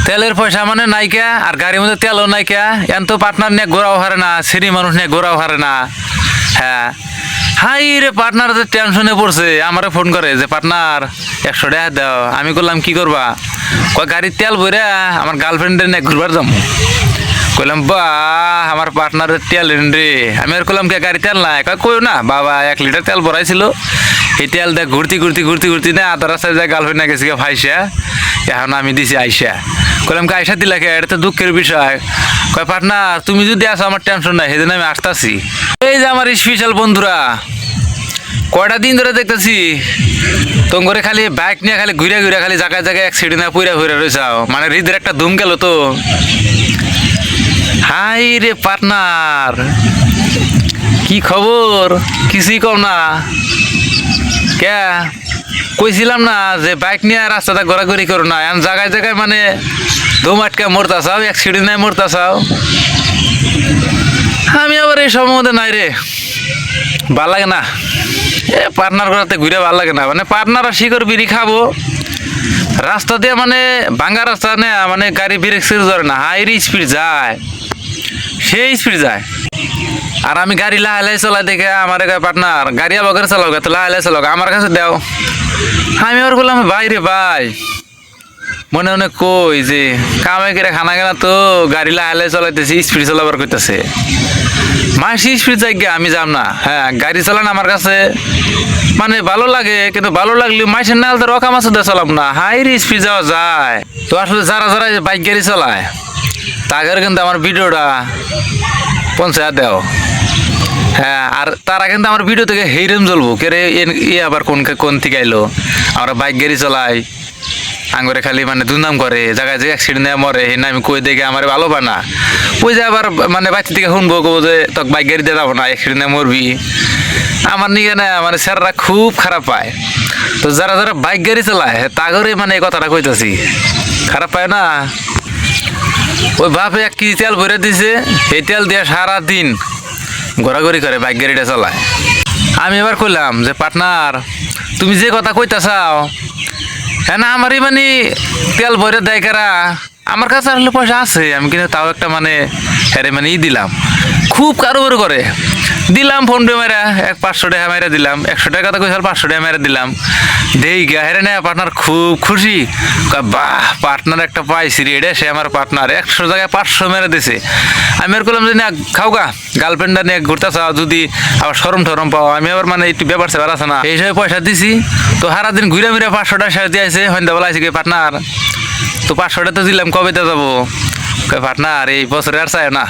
তেলের পয়সা মানে নাইকা আর গাড়ির মধ্যে তেলও নাইকা এন তো পার্টনার নিয়ে ঘোরাও হারে না সিরি মানুষ নিয়ে ঘোরাও হারে না। হ্যাঁ হাই রে পার্টনার যে টেনশনে পড়ছে আমারে ফোন করে যে পার্টনার 100 টাকা দাও। আমি করলাম কি করবা, কয় গাড়ির তেল ভরে আমার গার্লফ্রেন্ডের নিয়ে ঘুরবার যাবো। কইলাম বাহ আমার পার্টনারের তেল রে। আমি আর করলাম কে গাড়ি তেল নাই, কয় কইও না বাবা 1 লিটার তেল ভরাইছিল এই তেল দেখ ঘুরতি না আধা রাস্তায় যায় গার্লফ্রেন্ড না গেছে ফাইসা এখন আমি দিছি আইসা। কইলাম কে আইসা দিলা কে, এটা তো দুঃখের বিষয়। কয় পার্টনার তুমি যদি আসো আমার টেনশন নাই, সেদিন আমি আসতাছি। এই যে আমার স্পেশাল বন্ধুরা কয়টা দিন ধরে দেখতেছি তোমরে খালি বাইক নিয়ে খালি ঘুরে ঘুরে খালি জায়গায় জায়গায় অ্যাক্সিডেন্ট পুরা ঘুরে রয়েছাও, মানে হৃদের একটা ধুম গেল তো। হাই রে পার্টনার কি খবর, কিছুই কম না কে। কইছিলাম না যে বাইক নিয়ে রাস্তাটা ঘোরাঘুরি করো না, এখন জায়গায় জায়গায় মানে ধুম আটকা মরতা চাও, অ্যাক্সিডেন্ট নাই মরতা চাও। আমি আবার এই সম্বন্ধে নাই রে, ভাল লাগে না এ পার্টনার করাতে ঘুরে ভাল লাগে না। মানে পার্টনার শিকড় বিড়ি খাবো রাস্তা দিয়ে, মানে ভাঙ্গা রাস্তা না, মানে গাড়ি ব্রেক সেরে ধরে না, হাইরে স্পিড যায়, সেই স্পিড যায়। আর আমি গাড়ি লাহালাই চলাই দেখে আমার পার্টনার গাড়ি আবার চালাও তো লাহালাই চালাও আমার কাছে দেও। আমি আবার বললাম ভাই রে ভাই মনে মনে কই যে কামাই করে খানা কেনা তো গাড়ি লাহালাই চলাইতেছি স্পিড চালাবার করতেছে, মাসি স্পিড যাই গে আমি যাম না। হ্যাঁ গাড়ি চালান আমার কাছে মানে ভালো লাগে, কিন্তু ভালো লাগলে মাসের নাল তো রকাম আছে চালাম না, হাইরে স্পিড যাওয়া যায়। তো আসলে যারা যারা বাইক গাড়ি চালায় তাদের কিন্তু আমার ভিডিওটা পৌঁছায় দেও। হ্যাঁ আর তারা কিন্তু আমার ভিডিও থেকে হেইরম জ্বলবো কে রে ই আবার কোন থেকে আইলো। আমরা বাইক গাড়ি চালাই আঙ্গরে খালি মানে দুর্নাম করে, জায়গায় যে অ্যাক্সিডেন্ট নেওয়া মরে এই না আমি কই দেখে আমার ভালো পায় না। ওই যে আবার মানে বাচ্চা থেকে শুনবো কবো যে তোকে বাইক গাড়ি দিয়ে যাবো না, অ্যাক্সিডেন্ট নিয়ে মরবি। আমার নিয়ে না মানে স্যাররা খুব খারাপ পায়। তো যারা যারা বাইক গাড়ি চালায় তাগরে মানে এই কথাটা কইতেছি খারাপ পায় না। ওই বাপে 1 কেজি তেল ভরে দিছে, এই তেল দিয়ে সারাদিন ঘোরাঘুরি করে বাইক গাড়িটা চালায়। আমি এবার কইলাম যে পার্টনার তুমি যে কথা কইতা চাও হ্যাঁ না আমারই মানে তেল ভরে দেয় কারা, আমার কাছে আসলে পয়সা আছে আমি কিন্তু তাও একটা মানে হ্যাঁ মানে দিলাম, খুব কারোবার করে দিলাম ফোন পে মেরা 500 টাকা মেরা দিলাম, 100 টাকা তো কইসাল 500 টাকা মেরা দিলাম। দেই গা হেরে না পার্টনার খুব খুশি, বাহ পার্টনার একটা পাইছি রে, এটা সে আমার পার্টনার 100 জায়গায় 500 মেরে দিছে। আমি আর করলাম যে না খাও গা গার্লফ্রেন্ডটা নিয়ে ঘুরতে চাও, যদি আবার সরম টরম পাও। আমি আবার মানে একটু ব্যাপার সেবার আছে না, এই হিসাবে পয়সা দিছি। তো সারাদিন ঘুরে ঘুরে 500 টাকা সাথে দিয়েছে সন্ধ্যাবেলা আছে কি পার্টনার তো 500 টাকা তো দিলাম, কবে তো যাবো পার্টনার এই বছরে আর চাই না